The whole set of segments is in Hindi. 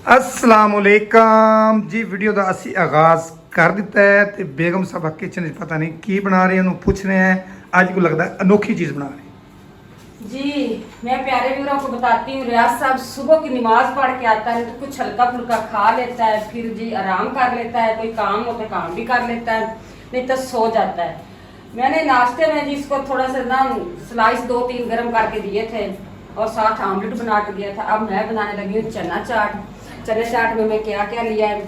असलामुअलैकुम जी। वीडियो का असी आगाज़ कर दिता है तो बेगम साहब किचन पता नहीं की बना रहे हैं, पूछ रहे हैं। आज को लगता है अनोखी चीज़ बना रहे हैं जी। मैं प्यारे व्यूअरों को बताती हूँ, रियाज साहब सुबह की नमाज पढ़ के आता है तो कुछ हल्का फुल्का खा लेता है, फिर जी आराम कर लेता है, कोई काम होता है काम भी कर लेता है, नहीं तो सो जाता है। मैंने नाश्ते में जी इसको थोड़ा सा ना स्लाइस 2-3 गर्म करके दिए थे और साथ आमलेट बना के दिया था। अब मैं बनाने लगी हूँ चना चाट। चने चाट में मैं क्या क्या लिया है,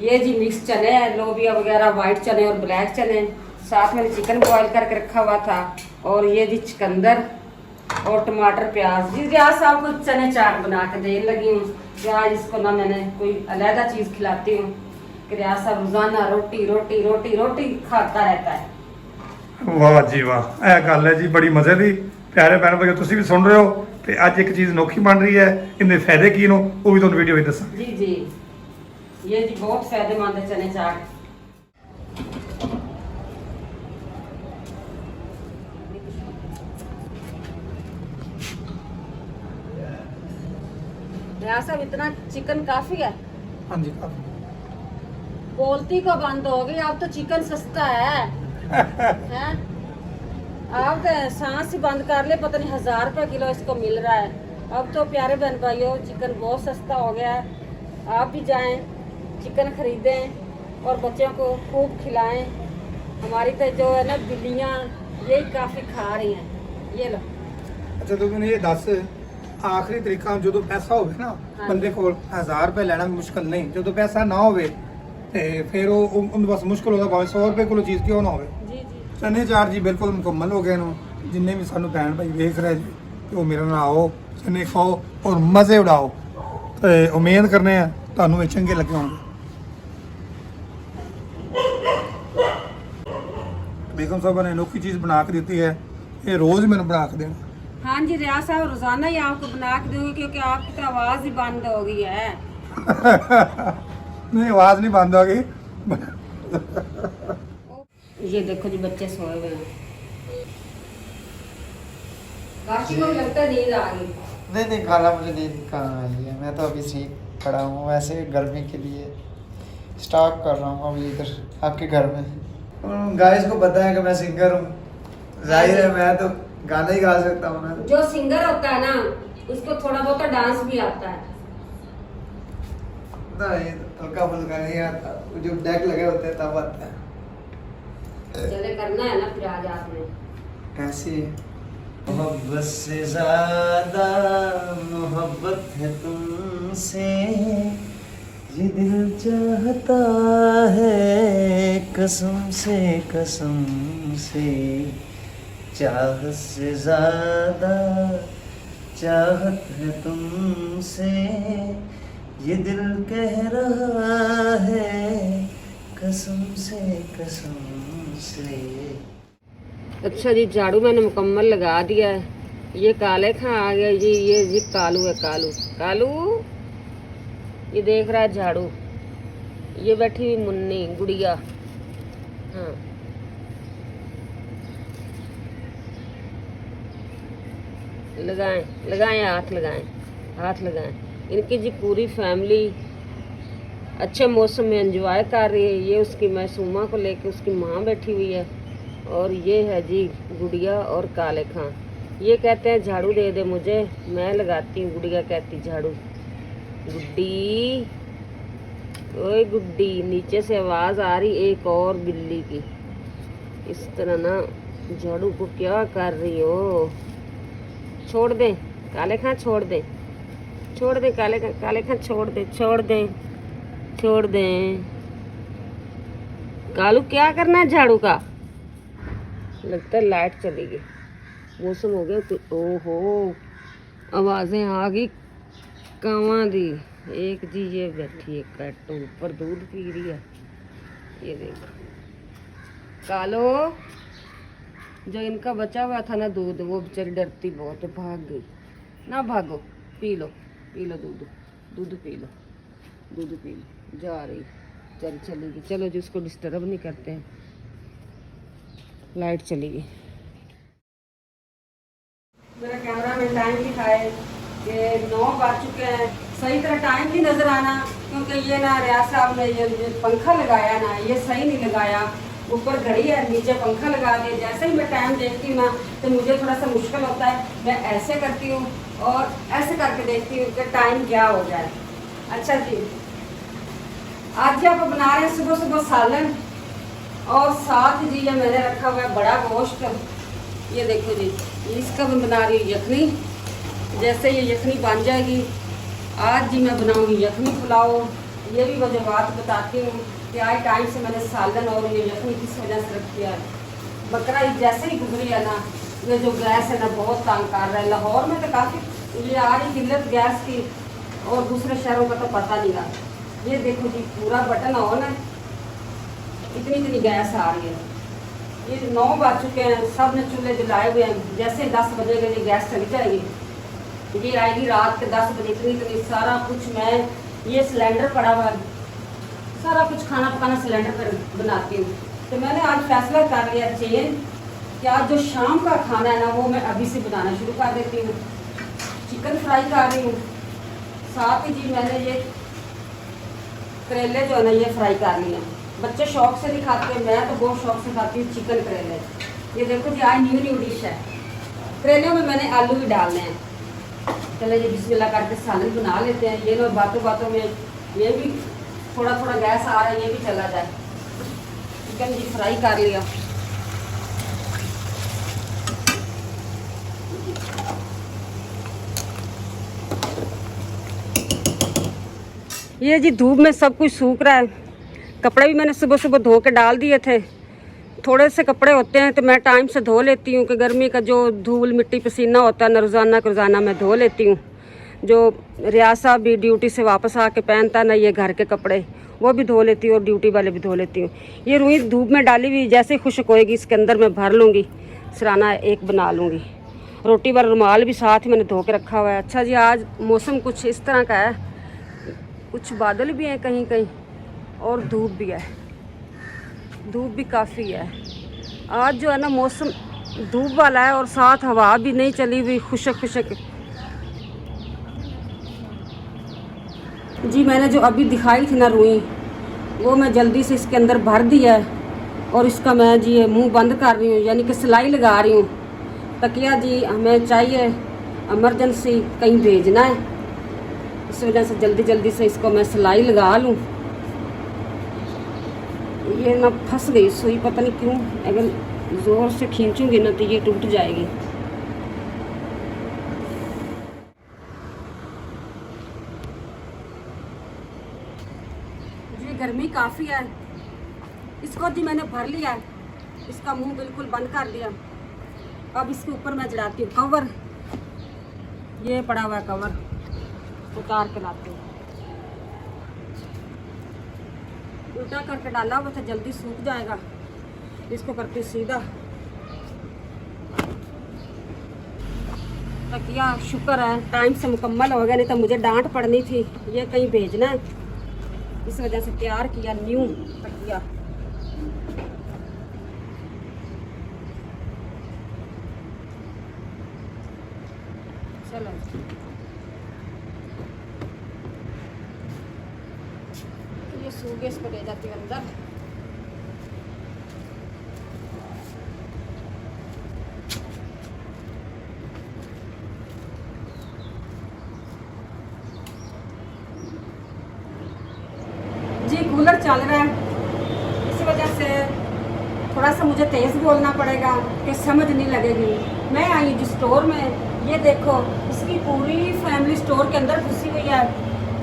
ये जी मिक्स चने हैं, लोबिया वगैरह, वाइट चने और ब्लैक चने, साथ में चिकन बॉईल करके रखा हुआ था, और ये जी चुकंदर और टमाटर प्याज। जी रियाज साहब को चने चाट बना के देने लगी हूँ। क्या इसको ना मैंने कोई अलहदा चीज़ खिलाती हूँ कि रियाज साहब रोजाना रोटी रोटी रोटी रोटी खाता रहता है। वाह जी वाह, यह गल है जी बड़ी मज़े की। प्यारे भैन भाई तुम भी सुन रहे हो तो अज एक चीज़ अनोखी बन रही है, इनके फायदे की नो वो भी तुम वीडियो में दसा। जी जी, ये जी बहुत फायदेमंद है चने चाट। रियाज साहब इतना चिकन काफी है। हाँ जी, बोलती को बंद हो गई, अब तो चिकन सस्ता है हैं? आप तो सांस ही बंद कर ले, पता नहीं 1000 रुपए किलो इसको मिल रहा है। अब तो प्यारे बहन भाइयों चिकन बहुत सस्ता हो गया है। आप भी जाएं चिकन खरीदें और बच्चों को खूब खिलाएं। हमारी तो जो है ना बिल्लियाँ यही काफ़ी खा रही हैं। ये लो। अच्छा तो मैंने ये दस आखिरी तरीका जो पैसा हो ना हाँ। बंदे को 1000 रुपए लेना मुश्किल नहीं, जो पैसा ना हो फिर बस मुश्किल होता भावे 100 रुपए किलो चीज़ क्यों ना हो। जी जी चने चाट जी बिल्कुल मुकम्मल हो गए न। जिन्हें भी सानू भैन भाई देख रहे जी तो मेरे नाल आओ, चने खाओ और मज़े उड़ाओ। तो उम्मीद करने हैं तुहानू ये चंगे लगे होंगे। बेगम साहब ने अनोखी चीज़ बना के दी है, ये रोज़ मैंने बना के देना। हाँ जी, रियाज साहब रोजाना ही आपको बना के दूंगी क्योंकि आपकी तो आवाज़ ही बंद हो गई है। नहीं आवाज़ नहीं बंद होगी। ये देखो जी बच्चे सोए हुए हैं। काशी को भी लगता है नींद आ गई। नहीं नहीं, खाला मुझे नींद कहाँ आई है, मैं तो अभी ठीक खड़ा हूँ। वैसे गर्मी के लिए स्टॉक कर रहा हूँ अभी इधर आपके घर में। गाइस को पता है कि मैं सिंगर हूँ, जाहिर है मैं तो गाना ही गा सकता हूँ ना। जो सिंगर होता है ना उसको थोड़ा बहुत डांस भी आता है। नहीं हल्का फुल्का नहीं आता, जो डेक लगे होते हैं तब आता है। चले करना है ना फिर आज आपने। कैसी मोहब्बत से ज्यादा मोहब्बत है तुमसे, ये दिल चाहता है कसम से, चाहत से ज्यादा चाहत है तुमसे, ये दिल कह रहा है कसम से। अच्छा जी, झाड़ू मैंने मुकम्मल लगा दिया है। ये काले खां आ गया जी, ये जी कालू है। कालू कालू ये देख रहा है झाड़ू। ये बैठी हुई मुन्नी गुड़िया। हाँ लगाएं लगाएं, हाथ लगाएं। इनकी जी पूरी फैमिली अच्छे मौसम में एंजॉय कर रही है। ये उसकी मासूमा को लेके उसकी माँ बैठी हुई है, और ये है जी गुड़िया और काले खां। ये कहते हैं झाड़ू दे दे मुझे, मैं लगाती हूँ। गुड़िया कहती झाड़ू। गुड्डी ओए गुड्डी, नीचे से आवाज़ आ रही एक और बिल्ली की। इस तरह ना झाड़ू को क्या कर रही हो। छोड़ दे काले खां, छोड़ दे काले खां, छोड़ दे। कालू क्या करना है झाड़ू का। लगता है लाइट चली गई, मौसम हो गया तो ओहो आवाज़ें आ गई कावां दी। एक जी ये बैठी है कैट ऊपर दूध पी रही है। ये देखो कालो, जो इनका बचा हुआ था ना दूध, वो बेचारी डरती बहुत है, भाग गई। ना भागो, पी लो दूध पी लो। जा रही चलेगी। चलो जी उसको डिस्टर्ब नहीं करते हैं। लाइट चली गई। मेरा कैमरा में टाइम दिखाए कि 9 बज चुके हैं। सही तरह टाइम नहीं नज़र आना, क्योंकि ये ना रियाज साहब ने ये पंखा लगाया ना, ये सही नहीं लगाया। ऊपर घड़ी है, नीचे पंखा लगा दिया। जैसे ही मैं टाइम देखती हूँ ना तो मुझे थोड़ा सा मुश्किल होता है। मैं ऐसे करती हूँ और ऐसे करके देखती हूँ कि टाइम क्या हो जाए। अच्छा जी, आज जी आप बना रहे हैं सुबह सुबह सालन, और साथ जी ये मैंने रखा हुआ है बड़ा गोश्त। ये देखो जी, इसका मैं बना रही हूँ यखनी। जैसे ये यखनी बन जाएगी, आज जी मैं बनाऊंगी यखनी पुलाव। ये भी वजूहत बताती हूँ कि आज टाइम से मैंने सालन और ये यखनी किस वजह से रख दिया है। बकरा ईद जैसे ही गुजरी है ना, ये जो गैस है ना बहुत तंग कर रहा है। लाहौर में तो काफ़ी ये आ रही किल्लत गैस की, और दूसरे शहरों का तो पता नहीं रहा। ये देखो जी, पूरा बटन ऑन है, इतनी इतनी गैस आ रही है। ये 9 बज चुके हैं, सब ने चूल्हे जलाए हुए हैं। जैसे 10 बजेगा ये गैस चली जाएगी, ये आएगी रात के 10 बजे। इतनी इतनी सारा कुछ मैं, ये सिलेंडर पड़ा हुआ है, सारा कुछ खाना पकाना सिलेंडर पर बनाती हूँ। तो मैंने आज फैसला कर लिया चेंज कि आज जो शाम का खाना है ना वो मैं अभी से बनाना शुरू कर देती हूँ। चिकन फ्राई कर रही हूँ, साथ ही जी मैंने ये करेले जो है ना ये फ्राई कर लिए। बच्चे शौक से नहीं खाते, मैं तो बहुत शौक से खाती हूँ चिकन करेले। ये देखो जी, आज न्यू डिश है। करेलों में मैंने आलू भी डालने हैं। चले जी बिस्मिल्लाह करके सालन बना लेते हैं। ये लोग बातों बातों में ये भी थोड़ा थोड़ा गैस आ रहा है, ये भी चला जाए। चिकन जी फ्राई कर लिया। ये जी धूप में सब कुछ सूख रहा है। कपड़े भी मैंने सुबह सुबह धो के डाल दिए थे। थोड़े से कपड़े होते हैं तो मैं टाइम से धो लेती हूँ कि गर्मी का जो धूल मिट्टी पसीना होता है ना रोज़ाना का रोज़ाना मैं धो लेती हूँ। जो रियाज साहब भी ड्यूटी से वापस आके पहनता ना ये घर के कपड़े, वो भी धो लेती हूँ और ड्यूटी वाले भी धो लेती हूँ। ये रुई धूप में डाली हुई जैसे ही खुश्क होएगी इसके अंदर मैं भर लूँगी, सराना एक बना लूँगी। रोटी वाला रुमाल भी साथ ही मैंने धो के रखा हुआ है। अच्छा जी, आज मौसम कुछ इस तरह का है, कुछ बादल भी हैं कहीं कहीं और धूप भी है। धूप भी काफ़ी है आज जो है ना, मौसम धूप वाला है और साथ हवा भी नहीं चली हुई, खुशक खुशक। जी मैंने जो अभी दिखाई थी ना रुई, वो मैं जल्दी से इसके अंदर भर दिया है और इसका मैं जी ये मुंह बंद कर रही हूँ, यानी कि सिलाई लगा रही हूँ। तकिया जी हमें चाहिए, इमरजेंसी कहीं भेजना है, इस वजह से जल्दी जल्दी से इसको मैं सिलाई लगा लूँ। ये ना फंस गई सुई, पता नहीं क्यों, अगर ज़ोर से खींचूंगी ना तो ये टूट जाएगी। जी गर्मी काफ़ी है। इसको जी मैंने भर लिया है, इसका मुंह बिल्कुल बंद कर दिया। अब इसके ऊपर मैं चढ़ाती हूँ कवर। ये पड़ा हुआ है कवर, उतार के लाती हूँ। उल्टा करके डाला हुआ था, जल्दी सूख जाएगा। इसको करती सीधा। तकिया शुक्र है टाइम से मुकम्मल हो गया, नहीं तो मुझे डांट पड़नी थी। ये कहीं भेजना है, इस वजह से तैयार किया न्यू तकिया। चलो ये सूखे, इसको ले जाती हूँ अंदर। जी कूलर चल रहा है, इस वजह से थोड़ा सा मुझे तेज़ बोलना पड़ेगा कि समझ नहीं लगेगी। मैं आई जिस स्टोर में, ये देखो इसकी पूरी फैमिली स्टोर के अंदर घुसी हुई है।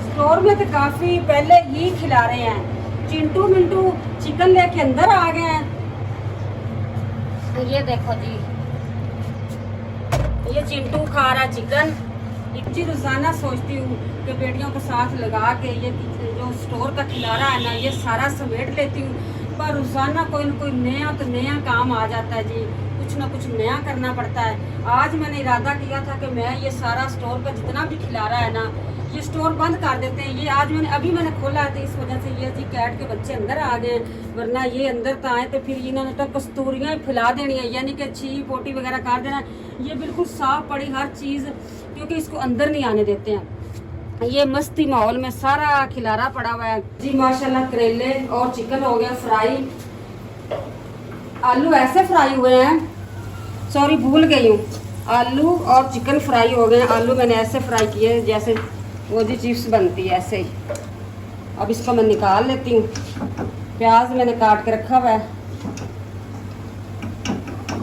स्टोर में तो काफ़ी पहले ही खिला रहे हैं। चिंटू मिंटू चिकन लेके अंदर आ गए हैं। ये देखो जी, ये चिंटू खा रहा चिकन। जी रोज़ाना सोचती हूँ कि बेटियों को साथ लगा के ये जो स्टोर का खिलारा है ना, ये सारा समेट लेती हूँ, पर रोज़ाना कोई ना कोई नया तो नया काम आ जाता है जी, कुछ ना कुछ नया करना पड़ता है। आज मैंने इरादा किया था कि मैं ये सारा स्टोर का जितना भी खिलारा है ना, ये स्टोर बंद कर देते हैं। ये आज मैंने खोला है तो इस वजह से ये जी कैट के बच्चे अंदर आ गए, वरना ये अंदर तो आए तो फिर इन्होंने तो कस्तूरियाँ फैला देनी है, यानी कि छी पोटी वगैरह कर देना। ये बिल्कुल साफ पड़ी हर चीज़, क्योंकि इसको अंदर नहीं आने देते हैं। ये मस्ती माहौल में सारा खिलारा पड़ा हुआ है जी। माशाल्लाह करेले और चिकन हो गया फ्राई, आलू ऐसे फ्राई हुए हैं, सॉरी भूल गई हूँ, आलू और चिकन फ्राई हो गए। आलू मैंने ऐसे फ्राई किए जैसे वो जी चिप्स बनती है ऐसे ही। अब इसको मैं निकाल लेती हूँ। प्याज मैंने काट के रखा हुआ है,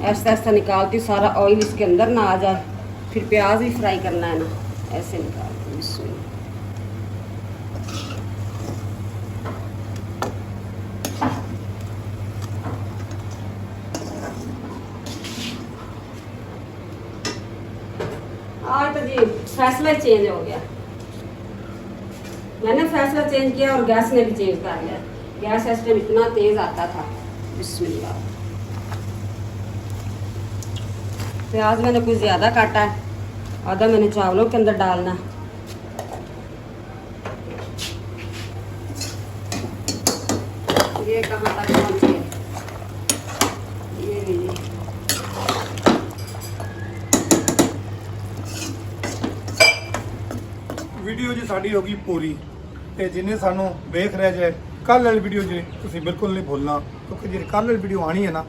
ऐसा ऐसा निकालती हूँ, सारा ऑयल इसके अंदर ना आ जाए। फिर प्याज भी फ्राई करना है ना, ऐसे निकालती हूँ इसमें। आज तो जी फैसला चेंज हो गया, मैंने फैसला चेंज किया और गैस ने भी चेंज कर लिया। गैस इस टाइम इतना तेज आता था। बिस्मिल्लाह। प्याज मैंने कुछ ज़्यादा काटा है, आधा मैंने चावलों के अंदर डालना। ये कहाँ तक पहुँचे, ये लीजिए। ਵੀਡੀਓ ਜੀ ਸਾਡੀ ਹੋ ਗਈ ਪੂਰੀ, ਤੇ ਜਿੰਨੇ ਸਾਨੂੰ ਵੇਖ ਰਹੇ ਜੇ ਕੱਲ੍ਹ ਵਾਲੀ ਵੀਡੀਓ ਜੀ ਤੁਸੀਂ ਬਿਲਕੁਲ ਨਹੀਂ ਭੁੱਲਣਾ, ਕਿਉਂਕਿ ਜਿਹੜੀ ਕੱਲ੍ਹ ਵਾਲੀ ਵੀਡੀਓ ਆਣੀ ਹੈ ਨਾ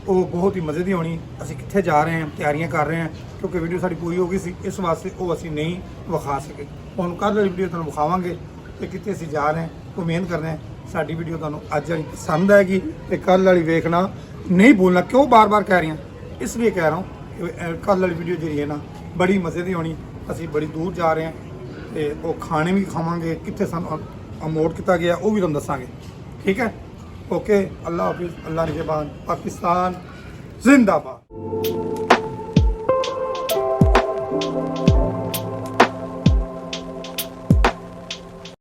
ਉਹ ਬਹੁਤ ਹੀ ਮਜ਼ੇ ਦੀ ਹੋਣੀ। ਅਸੀਂ ਕਿੱਥੇ ਜਾ ਰਹੇ ਹਾਂ, ਤਿਆਰੀਆਂ ਕਰ ਰਹੇ ਹਾਂ, ਕਿਉਂਕਿ ਵੀਡੀਓ ਸਾਡੀ ਪੂਰੀ ਹੋ ਗਈ ਸੀ, ਇਸ ਵਾਸਤੇ ਉਹ ਅਸੀਂ ਨਹੀਂ ਵਿਖਾ ਸਕੇ। ਹੁਣ ਕੱਲ੍ਹ ਵਾਲੀ ਵੀਡੀਓ ਤੁਹਾਨੂੰ ਵਿਖਾਵਾਂਗੇ ਤੇ ਕਿੱਥੇ ਅਸੀਂ ਜਾ ਰਹੇ ਹਾਂ। ਉਮੀਦ ਕਰਦੇ ਹਾਂ ਸਾਡੀ ਵੀਡੀਓ ਤੁਹਾਨੂੰ ਅੱਜ ਵਾਲੀ ਪਸੰਦ ਆਏਗੀ ਤੇ ਕੱਲ੍ਹ ਵਾਲੀ ਵੇਖਣਾ ਨਹੀਂ ਭੁੱਲਣਾ। ਕਿਉਂ ਬਾਰ-ਬਾਰ ਕਹਿ ਰਹੀ ਹਾਂ, ਇਸ ਲਈ ਕਹਿ ਰਹਾ ਹੂੰ ਕਿ ਕੱਲ੍ਹ ਵਾਲੀ ਵੀਡੀਓ ਜਿਹੜੀ ਹੈ ਨਾ ਬੜੀ ਮਜ਼ੇ ਦੀ ਹੋਣੀ। ਅਸੀਂ ਬੜੀ ਦੂਰ ਜਾ ਰਹੇ ਹਾਂ ਤੇ ਉਹ ਖਾਣੇ ਵੀ ਖਾਵਾਂਗੇ, ਕਿੱਥੇ ਸਾਨੂੰ ਅਮੋਡ ਕੀਤਾ ਗਿਆ ਉਹ ਵੀ ਤੁਹਾਨੂੰ ਦੱਸਾਂਗੇ। ਠੀਕ ਹੈ, ਓਕੇ, ਅੱਲਾ ਹਾਫਿਜ਼, ਅੱਲਾ ਨਿਗਹਿਬਾਨ, ਪਾਕਿस्तान जिंदाबाद।